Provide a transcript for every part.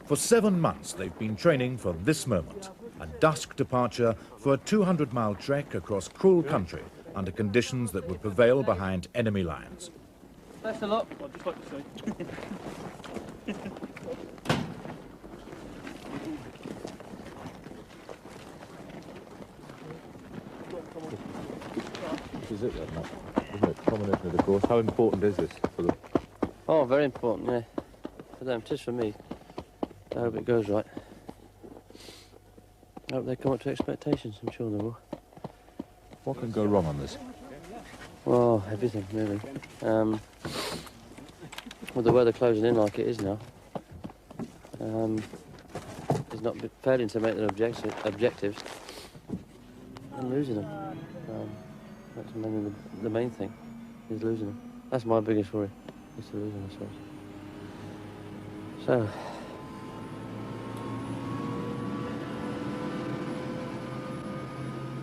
For 7 months, they've been training for this moment, a dusk departure for a 200-mile trek across cruel country under conditions that would prevail behind enemy lines. Best of luck. I'd just like to say. This is it then, Matt, isn't it? Combination of the course. How important is this for them? Oh, very important, yeah. For them, it is for me. I hope it goes right. I hope they come up to expectations, I'm sure they will. What can go wrong on this? Well, everything, really. With the weather closing in like it is now, it's not failing to make their objectives and losing them. That's mainly the main thing, is losing them. That's my biggest worry, is to lose them, I suppose. So,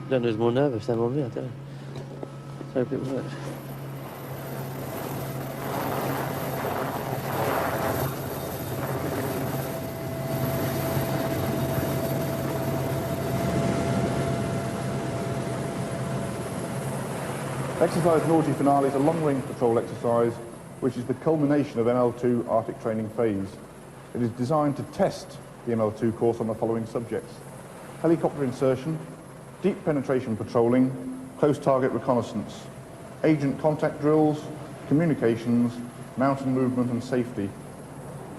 don't know who's more nervous than me, I don't know. Let's hope it works. Exercise Naughty Finale is a long-range patrol exercise which is the culmination of ML2 Arctic training phase. It is designed to test the ML2 course on the following subjects: helicopter insertion, deep penetration patrolling, close target reconnaissance, agent contact drills, communications, mountain movement and safety,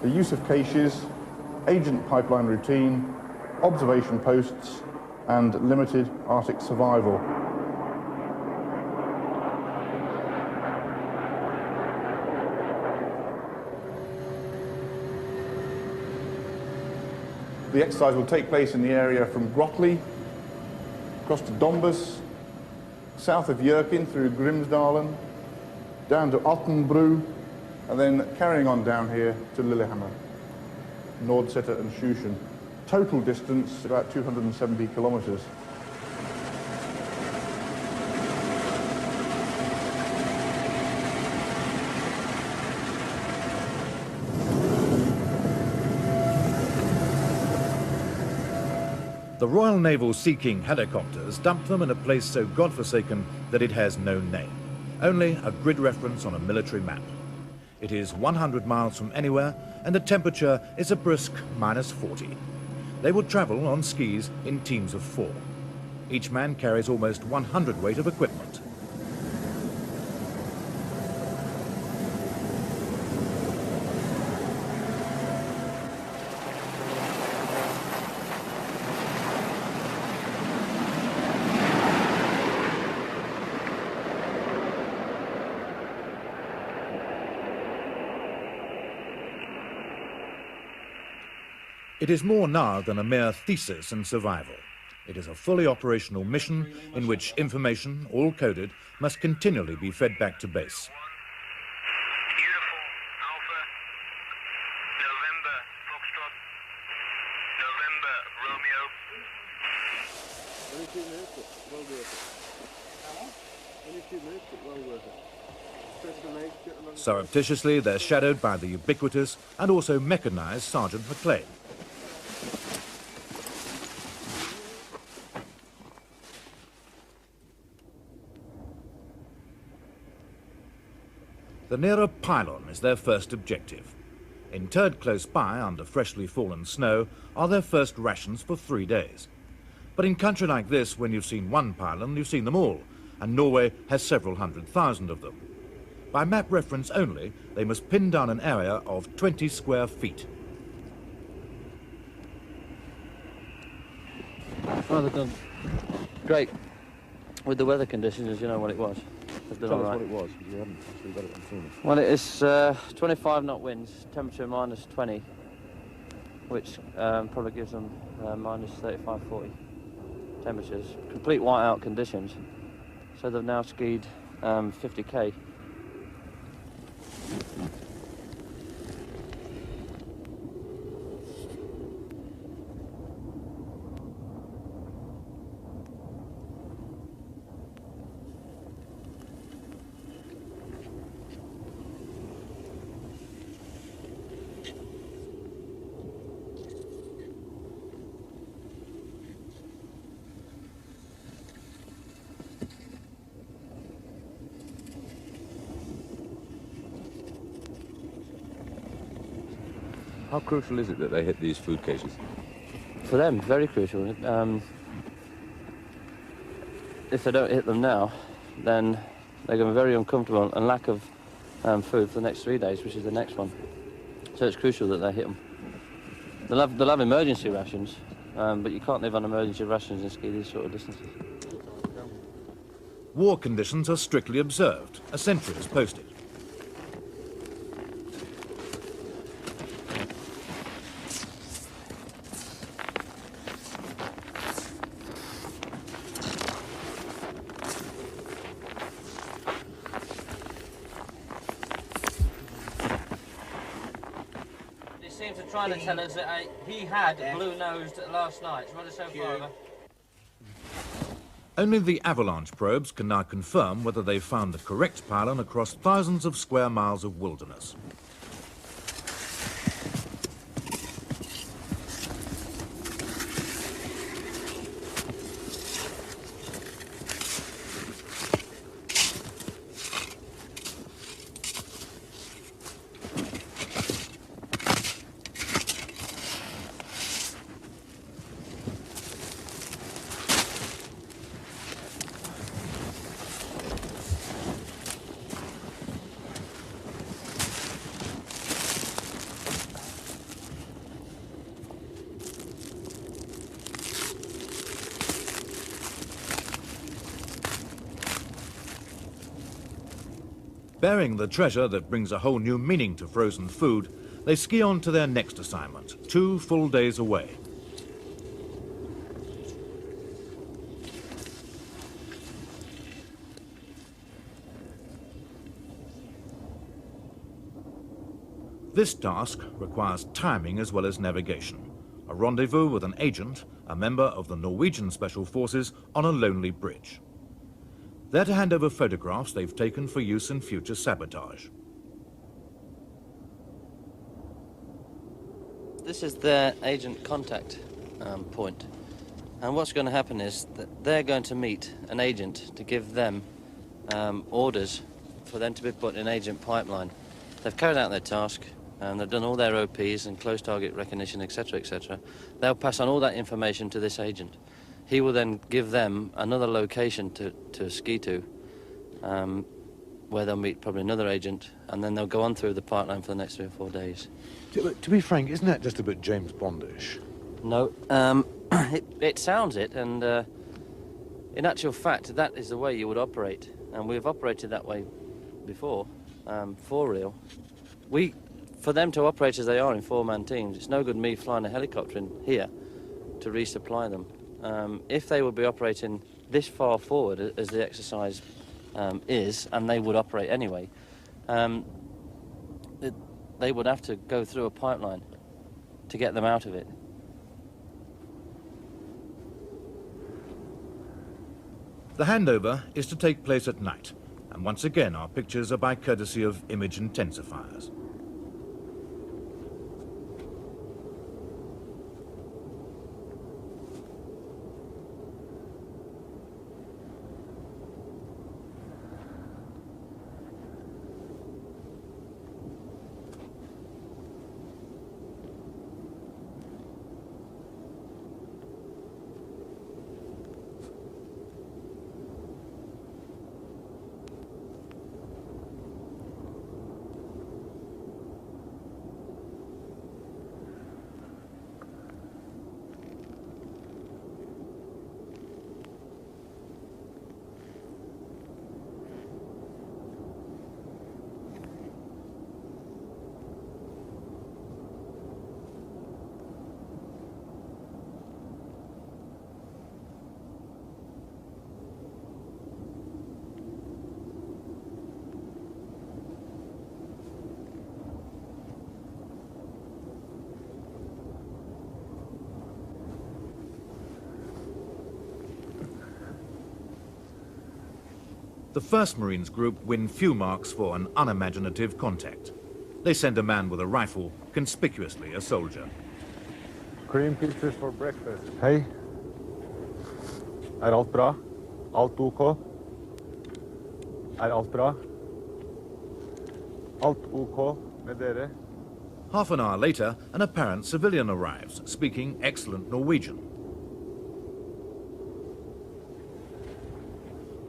the use of caches, agent pipeline routine, observation posts, and limited Arctic survival. The exercise will take place in the area from Grotley, across to Dombas, south of Jurkin through Grimsdalen, down to Ottenbru, and then carrying on down here to Lillehammer, Nordsetter and Shushan. Total distance about 270 kilometres. The Royal Naval Sea King helicopters dumped them in a place so godforsaken that it has no name, only a grid reference on a military map. It is 100 miles from anywhere, and the temperature is a brisk -40. They will travel on skis in teams of 4. Each man carries almost 100 weight of equipment. It is more now than a mere thesis and survival. It is a fully operational mission in which information, all coded, must continually be fed back to base. Beautiful, Alpha, November, Foxtrot, November, Romeo. Only 2 minutes, but well worth it. Only 2 minutes, but well worth it. Stretch the legs, get along. Surreptitiously, they're shadowed by the ubiquitous and also mechanized Sergeant McLean. The nearer pylon is their first objective. Interred close by under freshly fallen snow are their first rations for 3 days. But in country like this, when you've seen one pylon, you've seen them all, and Norway has several 100,000 of them. By map reference only, they must pin down an area of 20 square feet. Well, they've done great. With the weather conditions, as you know what it was. Tell us what it was, because you haven't actually got it on film. Well, it is 25 knot winds, temperature -20, which probably gives them -35, 40 temperatures. Complete whiteout conditions. So they've now skied 50k. How crucial is it that they hit these food caches? For them, very crucial. If they don't hit them now, then they're going to be very uncomfortable and lack of food for the next 3 days, which is the next one. So it's crucial that they hit them. They'll have emergency rations, but you can't live on emergency rations and ski these sort of distances. War conditions are strictly observed. A sentry is posted. He seems to try to tell us that he had blue-nosed last night. What is so far over? Only the avalanche probes can now confirm whether they've found the correct pylon across thousands of square miles of wilderness. Bearing the treasure that brings a whole new meaning to frozen food, they ski on to their next assignment, 2 full days away. This task requires timing as well as navigation. A rendezvous with an agent, a member of the Norwegian Special Forces, on a lonely bridge. They're to hand over photographs they've taken for use in future sabotage. This is their agent contact point. And what's going to happen is that they're going to meet an agent to give them orders for them to be put in agent pipeline. They've carried out their task, and they've done all their OPs and close target recognition, etc., etc. They'll pass on all that information to this agent. He will then give them another location to ski to, where they'll meet probably another agent, and then they'll go on through the pipeline for the next 3 or 4 days. To be frank, isn't that just a bit James Bondish? No, it sounds it, and in actual fact, that is the way you would operate, and we've operated that way before, for real. For them to operate as they are in 4-man teams, it's no good me flying a helicopter in here to resupply them. If they would be operating this far forward as the exercise is, and they would operate anyway, they would have to go through a pipeline to get them out of it. The handover is to take place at night, and once again our pictures are by courtesy of image intensifiers. The 1st Marines group win few marks for an unimaginative contact. They send a man with a rifle, conspicuously a soldier. Cream pictures for breakfast. Hei. Alt bra? Alt OK? Alt bra? Alt OK med dere? Half an hour later, an apparent civilian arrives, speaking excellent Norwegian.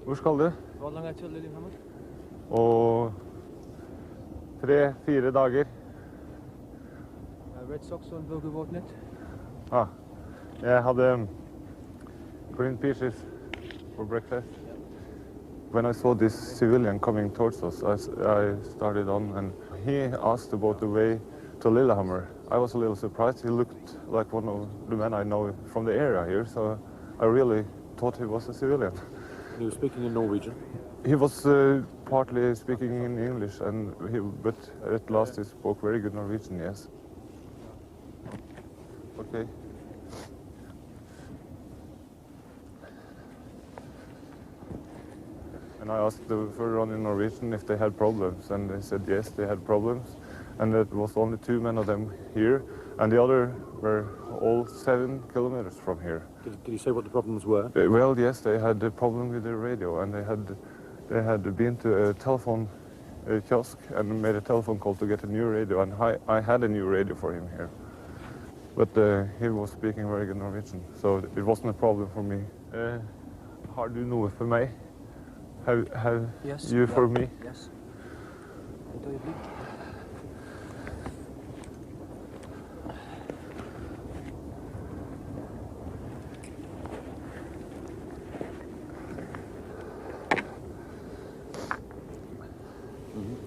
Hvor skal du? Hvor lang er til Lillehammer? Og 3-4 dager. Red Sox og burgervåtnet. Ah, jeg hadde green peaches for breakfast. When I saw this civilian coming towards us, I started on, and he asked about the way to Lillehammer. I was a little surprised. He looked like one of the men I know from the area here, so I really thought he was a civilian. He was speaking in Norwegian? He was partly speaking in English, but at last he spoke very good Norwegian, yes. Okay. And I asked the further on in Norwegian if they had problems, and they said yes, they had problems. And there was only 2 men of them here, and the other were all 7 kilometers from here. Did you say what the problems were? Well, yes, they had a problem with their radio, and they had been to a telephone kiosk and made a telephone call to get a new radio, and I had a new radio for him here. But he was speaking very good Norwegian, so it wasn't a problem for me. Har du noe for meg? Have Yes. you for me? Yes. Et øyeblikk.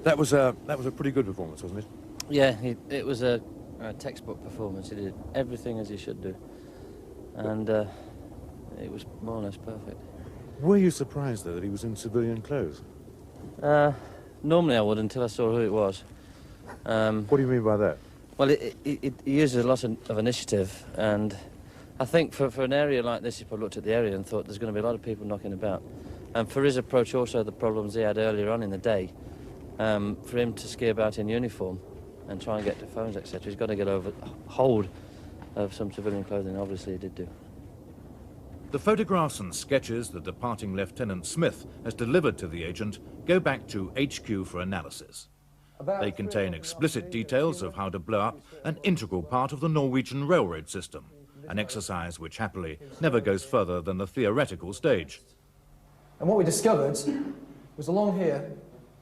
That was a pretty good performance, wasn't it? Yeah, it was a textbook performance. He did everything as he should do, and it was more or less perfect. Were you surprised, though, that he was in civilian clothes? Normally I would, until I saw who it was. What do you mean by that? Well, he uses a lot of initiative, and I think for an area like this, he probably looked at the area and thought there's going to be a lot of people knocking about. And for his approach, also the problems he had earlier on in the day, for him to ski about in uniform and try and get to phones, etc., he's got to get hold of some civilian clothing. Obviously, he did do. The photographs and sketches that departing Lieutenant Smith has delivered to the agent go back to HQ for analysis. They contain explicit details of how to blow up an integral part of the Norwegian railroad system, an exercise which happily never goes further than the theoretical stage. And what we discovered was along here,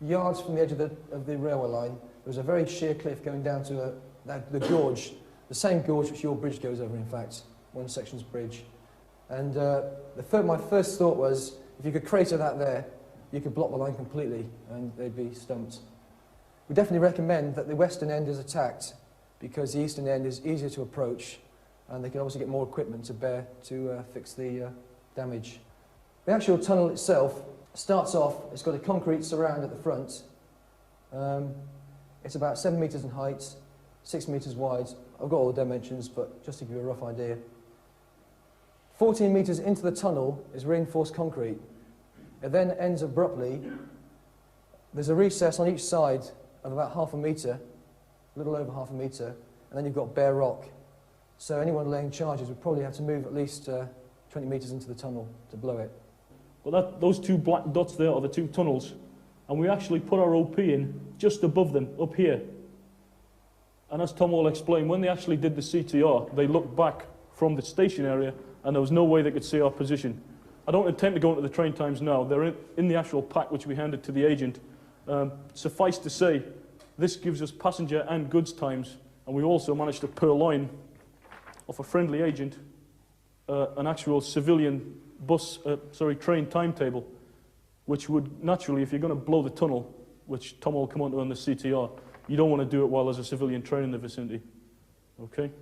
yards from the edge of the railway line, there was a very sheer cliff going down to the gorge, the same gorge which your bridge goes over, in fact, one section's bridge. And my first thought was, if you could crater that there, you could block the line completely and they'd be stumped. We definitely recommend that the western end is attacked because the eastern end is easier to approach and they can obviously get more equipment to bear to fix the damage. The actual tunnel itself starts off, it's got a concrete surround at the front. It's about 7 metres in height, 6 metres wide. I've got all the dimensions, but just to give you a rough idea. 14 metres into the tunnel is reinforced concrete. It then ends abruptly. There's a recess on each side of about 1/2 metre, a little over 1/2 metre, and then you've got bare rock. So anyone laying charges would probably have to move at least 20 metres into the tunnel to blow it. Well, those 2 black dots there are the 2 tunnels, and we actually put our OP in just above them, up here. And as Tom will explain, when they actually did the CTR, they looked back from the station area, and there was no way they could see our position. I don't intend to go into the train times now. They're in the actual pack which we handed to the agent. Suffice to say, this gives us passenger and goods times, and we also managed to purloin off a friendly agent an actual civilian train timetable, which would naturally, if you're going to blow the tunnel, which Tom will come on to in the CTR, you don't want to do it while there's a civilian train in the vicinity. Okay?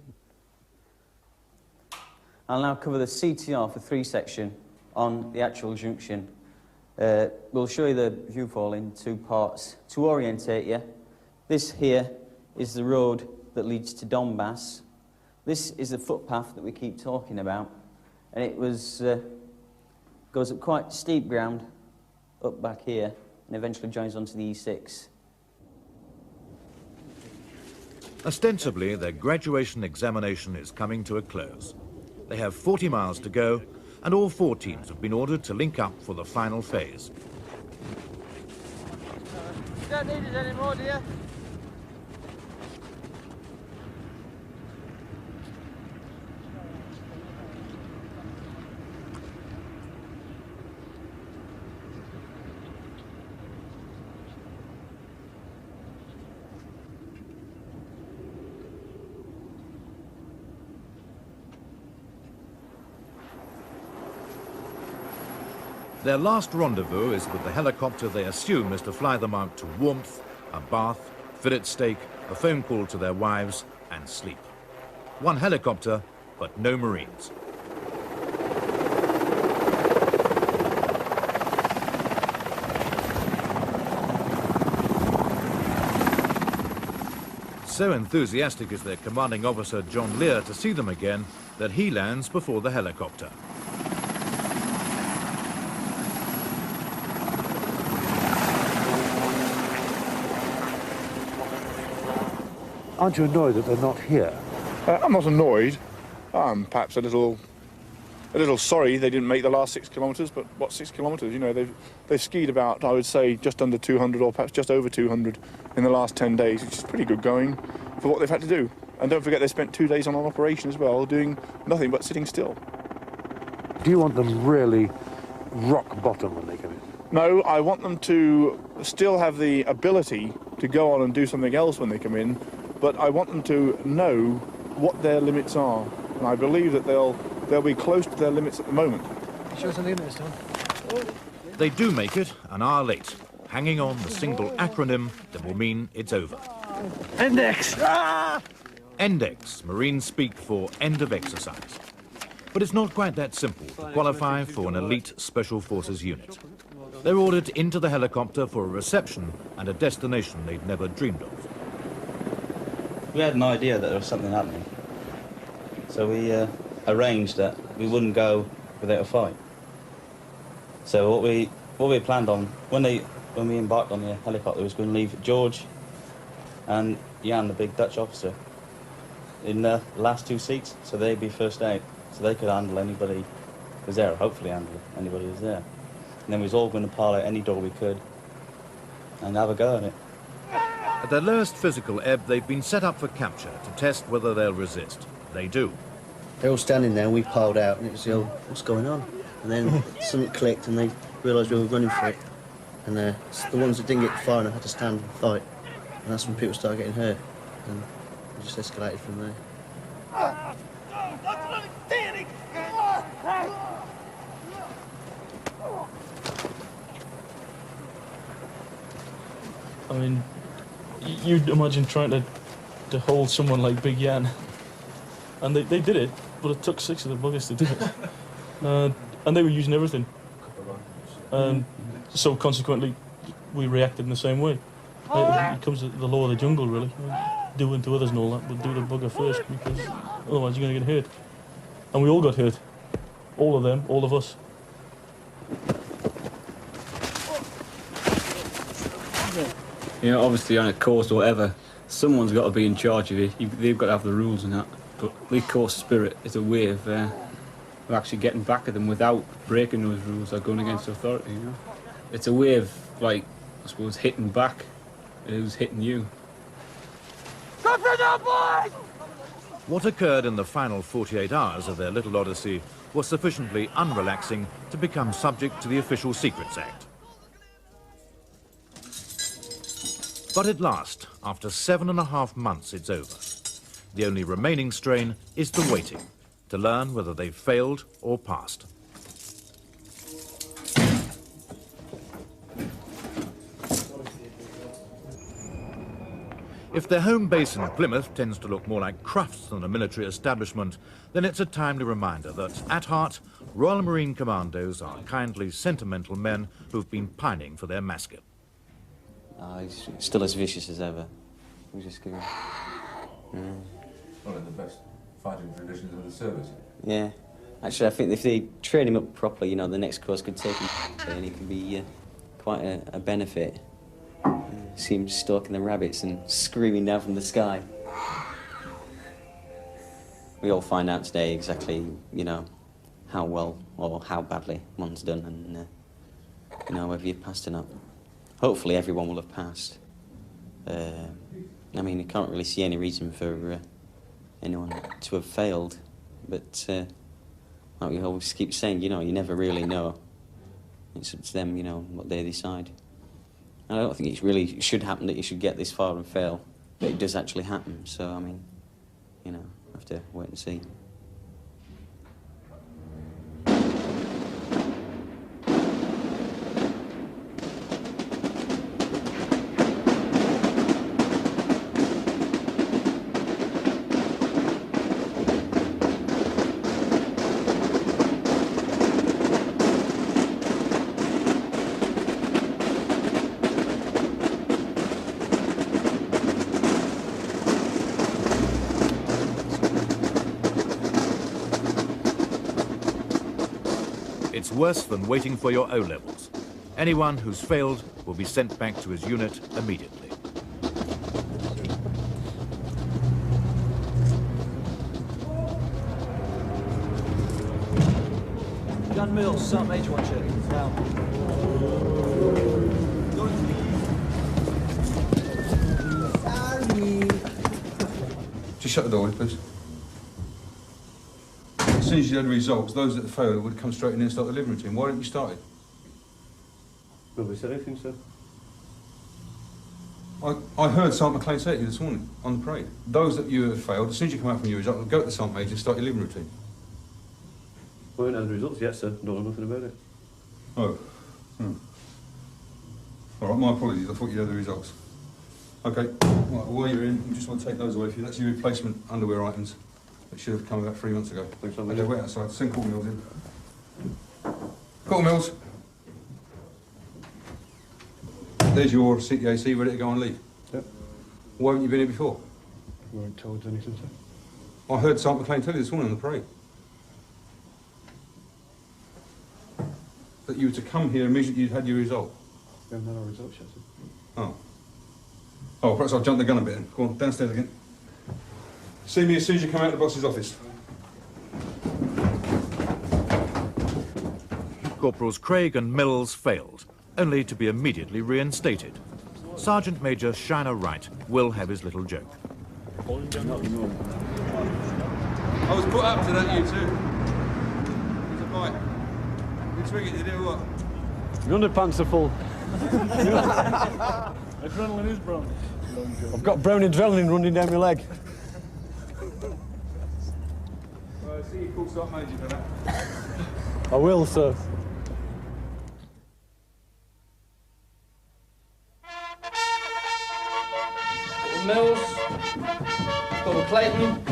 I'll now cover the CTR for 3 section on the actual junction. We'll show you the viewfall in 2 parts. To orientate you, this here is the road that leads to Donbass. This is the footpath that we keep talking about, and it goes up quite steep ground up back here and eventually joins onto the E6. Ostensibly, their graduation examination is coming to a close. They have 40 miles to go, and all 4 teams have been ordered to link up for the final phase. You don't need it anymore, do you? Their last rendezvous is with the helicopter they assume is to fly them out to warmth, a bath, fillet steak, a phone call to their wives, and sleep. One helicopter, but no Marines. So enthusiastic is their commanding officer, John Lear, to see them again, that he lands before the helicopter. Aren't you annoyed that they're not here? I'm not annoyed. I'm perhaps a little sorry they didn't make the last 6 kilometres, but what 6 kilometres? You know, they've skied about, I would say, just under 200 or perhaps just over 200 in the last 10 days, which is pretty good going for what they've had to do. And don't forget they spent 2 days on an operation as well, doing nothing but sitting still. Do you want them really rock bottom when they come in? No, I want them to still have the ability to go on and do something else when they come in, but I want them to know what their limits are. And I believe that they'll be close to their limits at the moment. Show us on the limits, Tom. They do make it an hour late, hanging on the single acronym that will mean it's over. Index! ENDEX, Marines speak for end of exercise. But it's not quite that simple to qualify for an elite Special Forces unit. They're ordered into the helicopter for a reception and a destination they'd never dreamed of. We had an idea that there was something happening. So we arranged that we wouldn't go without a fight. So what we planned on, when we embarked on the helicopter, was going to leave George and Jan, the big Dutch officer, in the last 2 seats, so they'd be first out, so they could handle anybody who was there, or hopefully handle anybody who was there. And then we was all going to pile out any door we could and have a go at it. At their lowest physical ebb, they've been set up for capture to test whether they'll resist. They do. They're all standing there and we piled out and it was the old, what's going on? And then something clicked and they realised we were running for it. And the ones that didn't get far enough had to stand and fight. And that's when people started getting hurt. And it just escalated from there. I mean, you'd imagine trying to hold someone like Big Jan. And they did it, but it took 6 of the buggers to do it. And they were using everything. So consequently, we reacted in the same way. It comes to the law of the jungle, really. Do unto others and all that, but do the bugger first, because otherwise you're going to get hurt. And we all got hurt. All of them, all of us. You know, obviously on a course or whatever, someone's got to be in charge of it. They've got to have the rules and that. But the course spirit is a way of actually getting back at them without breaking those rules or going against authority, you know. It's a way of, like, I suppose, hitting back who's hitting you. What occurred in the final 48 hours of their little odyssey was sufficiently unrelaxing to become subject to the Official Secrets Act. But at last, after 7.5 months, it's over. The only remaining strain is the waiting, to learn whether they've failed or passed. If their home base in Plymouth tends to look more like Crufts than a military establishment, then it's a timely reminder that, at heart, Royal Marine Commandos are kindly, sentimental men who've been pining for their mascot. He's still as vicious as ever. We just give him... One of the best fighting traditions of the service. Yeah. Actually, I think if they train him up properly, you know, the next course could take him and he can be quite a benefit. See him stalking the rabbits and screaming down from the sky. We all find out today exactly, you know, how well or how badly one's done and, you know, whether you've passed or not. Hopefully everyone will have passed. I mean, I can't really see any reason for anyone to have failed, but like we always keep saying, you know, you never really know. It's up to them, you know, what they decide. I don't think it really should happen that you should get this far and fail, but it does actually happen, so, I mean, you know, I have to wait and see. It's worse than waiting for your O-levels. Anyone who's failed will be sent back to his unit immediately. Gun Mills, Sergeant Major Watcher, down. Just shut the door, will you, please? As soon as you had the results, those that failed would come straight in and start the living routine. Why didn't you start it? Nobody said anything, sir. I heard Sergeant McLean say it to you this morning on the parade. Those that you have failed, as soon as you come out from your result, go to the Sergeant Major and start your living routine. We haven't had the results yet, sir. Don't know nothing about it. Oh. All right, my apologies. I thought you had the results. Okay. Right, while you're in, we just want to take those away for you. That's your replacement underwear items. That should have come about 3 months ago. Thanks, okay, wait outside. Send Court Mills in. Court Mills. There's your CTAC ready to go on leave. Yep. Why haven't you been here before? We weren't told anything, sir. I heard Sergeant McLean tell you this morning on the parade. That you were to come here immediately you'd had your result. We haven't had our results yet, sir. Oh. Oh, perhaps I've jumped the gun a bit then. Go on, downstairs again. See me as soon as you come out of the boss's office. Corporals Craig and Mills failed, only to be immediately reinstated. Sergeant Major Shiner Wright will have his little joke. I was put up to that, you two. It's a bite. Which wicket you do what? Your underpants are full. Adrenaline is brown. I've got brown adrenaline running down my leg. Well, I see you call Sergeant Major for that. I will, sir. Mills, Corporal Clayton,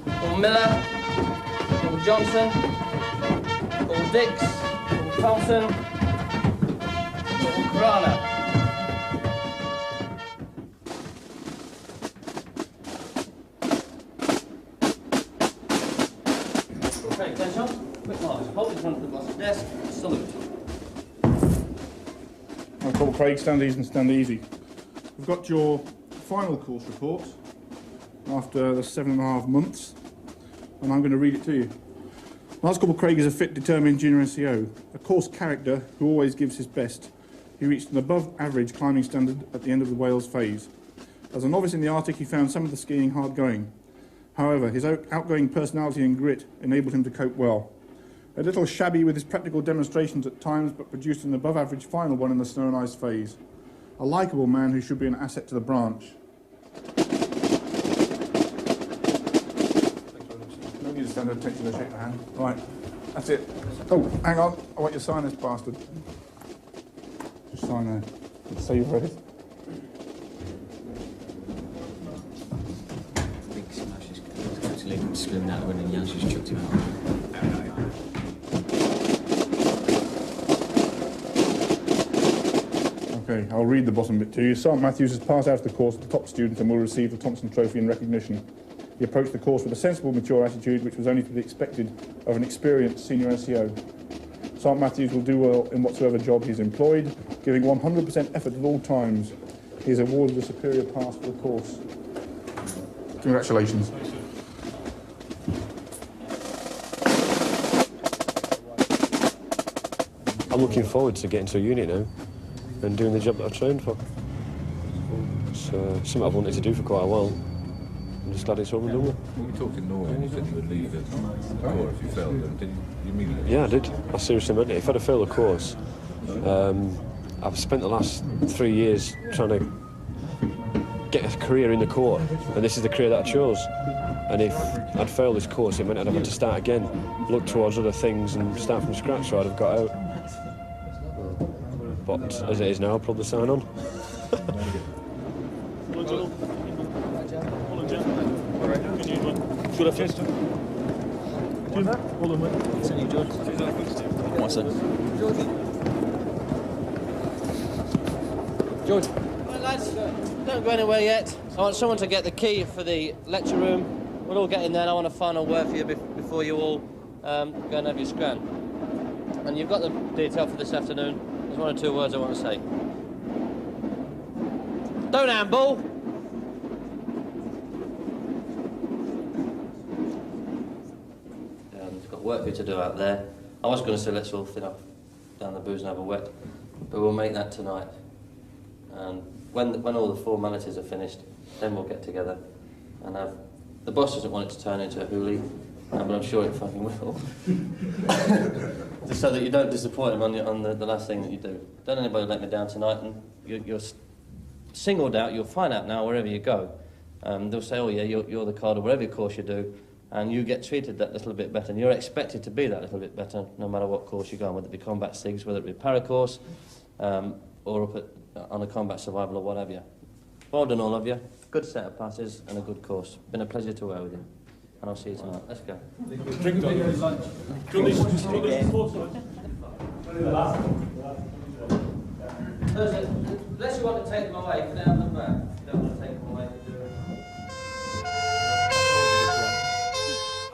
Corporal Miller, Corporal Johnson, Corporal Dix, Corporal Thompson, Corporal Corana. Okay, attention. Quick march. Hold in front of the boss's desk. Salute. I'm Corporal Craig, stand easy and stand easy. We've got your final course report after the 7.5 months, and I'm going to read it to you. Lance Corporal Craig is a fit, determined junior NCO, a course character who always gives his best. He reached an above-average climbing standard at the end of the Wales phase. As a novice in the Arctic, he found some of the skiing hard going. However, his outgoing personality and grit enabled him to cope well. A little shabby with his practical demonstrations at times, but produced an above-average final one in the snow and ice phase. A likeable man who should be an asset to the branch. No need to stand at attention to shake the hand. Right, that's it. Oh, hang on. I want you to sign this bastard. Just sign there. Let's say you've read it. Big smash is totally screaming out when Jans just chucked him out. Okay, I'll read the bottom bit to you. Sergeant Matthews has passed out of the course as the top student and will receive the Thompson Trophy in recognition. He approached the course with a sensible, mature attitude, which was only to be expected of an experienced senior NCO. Sergeant Matthews will do well in whatsoever job he's employed, giving 100% effort at all times. He is awarded a superior pass for the course. Congratulations. I'm looking forward to getting to a unit now and doing the job that I've trained for. It's something I've wanted to do for quite a while. I'm just glad it's over and done with. When we talked in Norway, you said you would leave the corps if you failed, didn't you mean that? Yeah, I did. I seriously meant it. If I'd have failed the course, I've spent the last 3 years trying to get a career in the Corps, and this is the career that I chose. And if I'd failed this course, it meant I'd have had to start again, look towards other things and start from scratch, so I'd have got out. But as it is now, I'll probably sign on. Should I finish? Hold on, mate. Send you, George. What's that? George. Right, lads, don't go anywhere yet. I want someone to get the key for the lecture room. We'll all get in there and I want a final word for you before you all go and have your scran. And you've got the detail for this afternoon. There's one or two words I want to say. Don't amble! We've got work for you to do out there. I was going to say let's all thin off down the booze and have a wet, but we'll make that tonight. And when all the formalities are finished, then we'll get together and have... The boss doesn't want it to turn into a hoolie, but I'm sure it fucking will. Just so that you don't disappoint him on the last thing that you do. Don't anybody let me down tonight, and you're singled out. You'll find out now wherever you go. They'll say, oh yeah, you're the card or whatever course you do, and you get treated that little bit better, and you're expected to be that little bit better no matter what course you go on, whether it be combat SIGs, whether it be para course, or up on a combat survival or whatever. Well done all of you. Good set of passes and a good course. Been a pleasure to work with you. And I'll see you tonight. Let's go. Unless you want to take them away, put down the back. You don't want to take them away.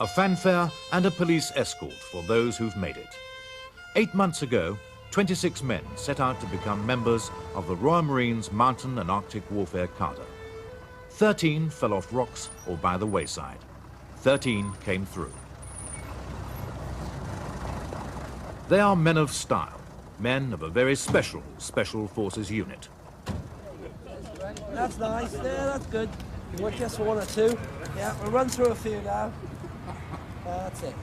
A fanfare and a police escort for those who've made it. 8 months ago, 26 men set out to become members of the Royal Marines Mountain and Arctic Warfare Cadre. 13 fell off rocks or by the wayside. 13 came through. They are men of style, men of a very special Special Forces unit. That's nice, yeah, that's good. You want just for one or two? Yeah, we'll run through a few now. That's it.